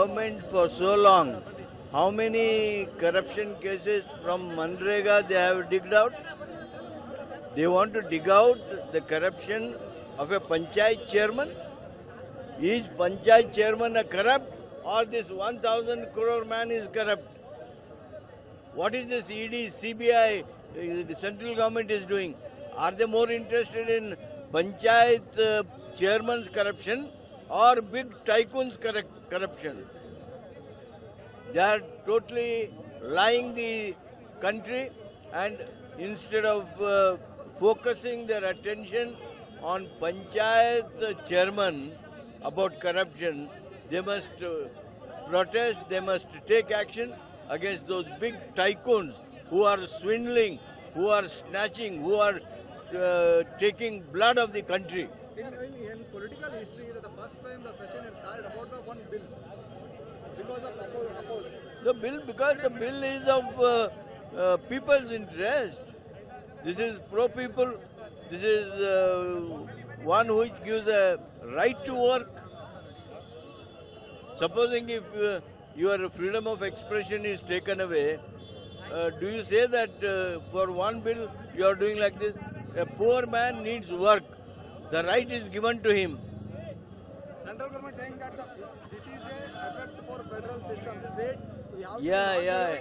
Government for so long, how many corruption cases from Manrega they have digged out? They want to dig out the corruption of a panchayat chairman. Is panchayat chairman a corrupt or this 1,000 crore man is corrupt? What is this ED, CBI, the central government is doing? Are they more interested in panchayat chairman's corruption or big tycoons' corruption? They are totally lying the country, and instead of focusing their attention on panchayat chairman about corruption, they must protest, they must take action against those big tycoons who are swindling, who are snatching, who are taking blood of the country. In political history, the first time the session is called about the one bill because of oppose. The bill, because the bill is of people's interest. This is pro-people. This is one which gives a right to work. Supposing if your freedom of expression is taken away, do you say that for one bill you are doing like this? A poor man needs work. The right is given to him. Central government saying that this is a effect for federal system. State, we have Yeah.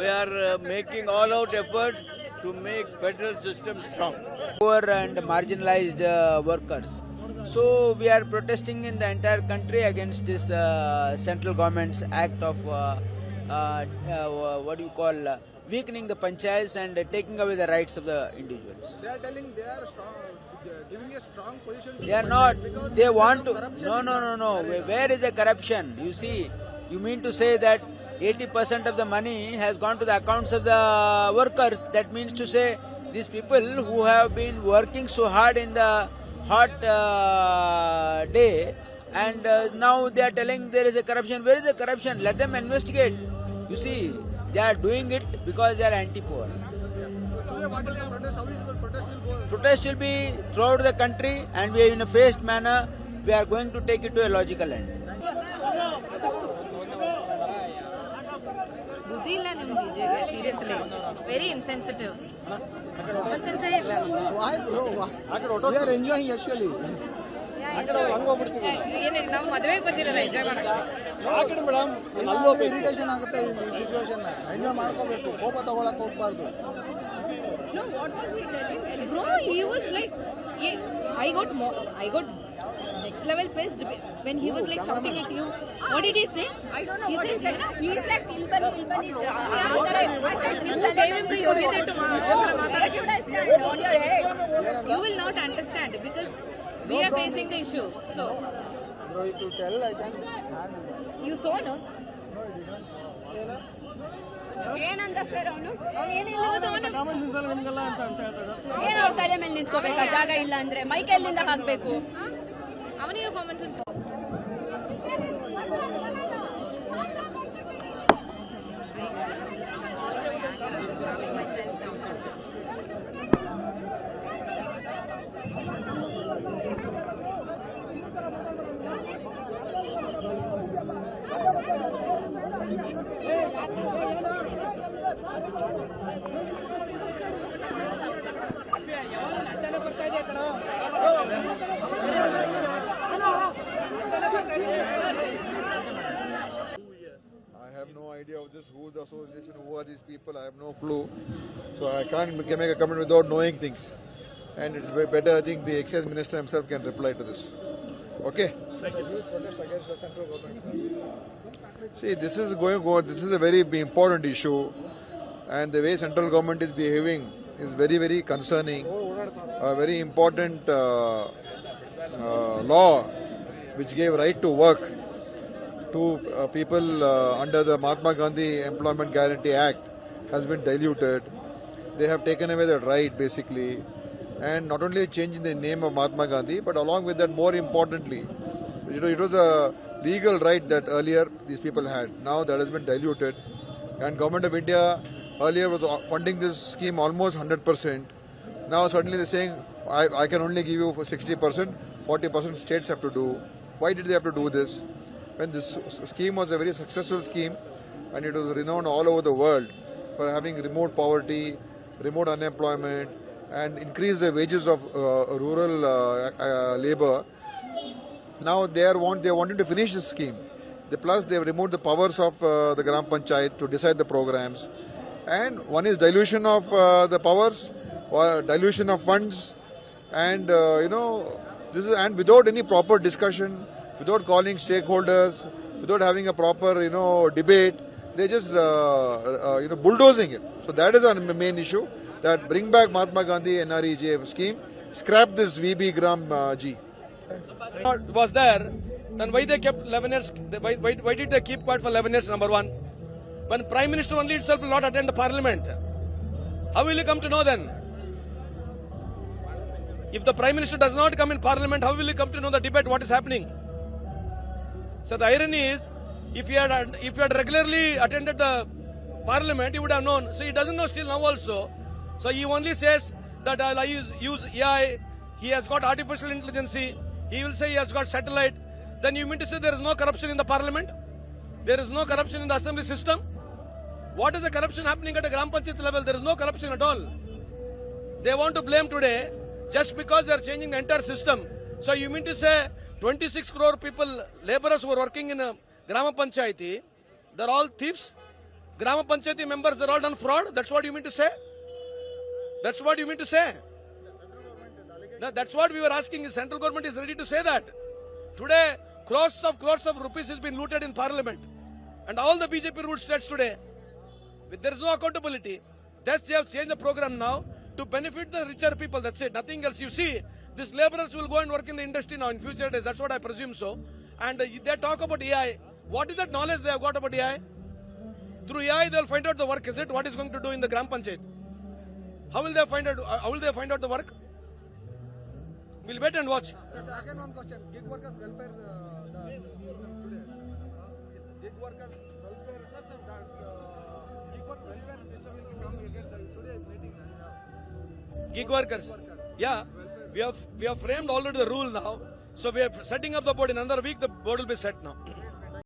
We are making all out efforts to make federal system strong. Poor and marginalized workers. So we are protesting in the entire country against this central government's act of weakening the panchayats and taking away the rights of the individuals. They are telling they are strong, giving a strong position. They are not. They want to. No. Where is the corruption? You see, you mean to say that 80% of the money has gone to the accounts of the workers. That means to say these people who have been working so hard in the hot day, and now they are telling there is a corruption. Where is the corruption? Let them investigate. You see, they are doing it because they are anti-poor. So what is the protest? How is the protest will go? Protest will be throughout the country, and we, in a phased manner, we are going to take it to a logical end. ಬುದ್ಧಿ ಇಲ್ಲ ನಿಮ್ ಬಿಜೆಗೆ seriously very insensitive ಕಾನ್ಸೆನ್ಸೇ ಇಲ್ಲ Why, bro? Why? We are enjoying actually. ಏನಿಲ್ಲ ನಾವು ಮದುವೆಗೆ ಬಂದಿರಲ್ಲ enjoy ಇಲ್ಲ irritation ಆಗುತ್ತೆ ಈ ಸಿಚುವೇಶನ್ ಎಂಜಾಯ್ ಮಾಡ್ಕೋಬೇಕು ಕೋಪ ತಗೊಳಕ್ ಹೋಗ್ಬಾರ್ದು. No, what was he telling? Bro, he was like, I got next level pissed when he was like shouting at you. What did he say? I don't know. He said, he's like Ilbani. I said, who gave him the yogita to where should I stand? On your head. You will not understand because we are facing the issue. So, Bro, if you tell, I can handle. you saw, no? ಏನಂದ sir ಅವನು ಏನು ಅವ್ರ ತಲೆ ಮೇಲೆ ನಿಂತ್ಕೋಬೇಕಾ ಜಾಗ ಇಲ್ಲ ಅಂದ್ರೆ mic ಎಲ್ಲಿಂದ ಹಾಕ್ಬೇಕು ಅವನಿಗೆ common sense I have no idea of this, who the association, who are these people, I have no clue. So I can't make a comment without knowing things. And it's way better, I think the excise minister himself can reply to this. Okay? Protest against the central government. See, this is this is a very important issue. And the way central government is behaving is very, very concerning. A very important law which gave right to work to people under the Mahatma Gandhi Employment Guarantee Act has been diluted. They have taken away that right basically, and not only changing the name of Mahatma Gandhi, but along with that, more importantly, it was a legal right that earlier these people had. Now that has been diluted, and Government of India earlier was funding this scheme almost 100%. Now suddenly they're saying, I can only give you for 60%, 40% states have to do. Why did they have to do this? when this scheme was a very successful scheme and it was renowned all over the world for having remote poverty, remote unemployment, and increase the wages of rural labor. Now they wanted to finish this scheme. Plus they have removed the powers of the Gram Panchayat to decide the programs. And one is dilution of the powers, or dilution of funds, and this is, and without any proper discussion, without calling stakeholders, without having a proper debate, they just bulldozing it. So that is our main issue. That bring back Mahatma Gandhi NREGA scheme, scrap this VB Gram G. Was there, then why they kept 11 years? Why did they keep quiet for 11 years? Number one, when Prime Minister only itself will not attend the Parliament, how will you come to know then? If the Prime Minister does not come in Parliament, how will you come to know the debate? What is happening? So the irony is, if you had regularly attended the Parliament, you would have known. So he doesn't know still now also. So he only says that I'll use AI. He has got artificial intelligence. He will say he has got satellite. Then you mean to say there is no corruption in the Parliament? There is no corruption in the assembly system? What is the corruption happening at the Gram Panchayat level? There is no corruption at all. They want to blame today just because they are changing the entire system. So you mean to say 26 crore people, laborers who are working in a Grama Panchayati, they're all thieves? Grama Panchayati members, they're all done fraud? That's what you mean to say? That's what you mean to say? No, that's what we were asking. The central government is ready to say that. Today, crores of rupees has been looted in Parliament. And all the BJP ruled states today, there is no accountability. Thus, they have changed the program now to benefit the richer people. That's it. Nothing else. You see, these laborers will go and work in the industry now in future days. That's what I presume so. And they talk about AI. What is that knowledge they have got about AI? Through AI, they will find out the work. Is it what is going to do in the Gram Panchayat? How will they find out? How will they find out the work? We'll wait and watch. Again, one question. Gig workers welfare today. Gig workers welfare. Gig work welfare system will be coming again today's meeting. Gig workers. Yeah, we have framed already the rule now. So we are setting up the board. In another week, the board will be set now.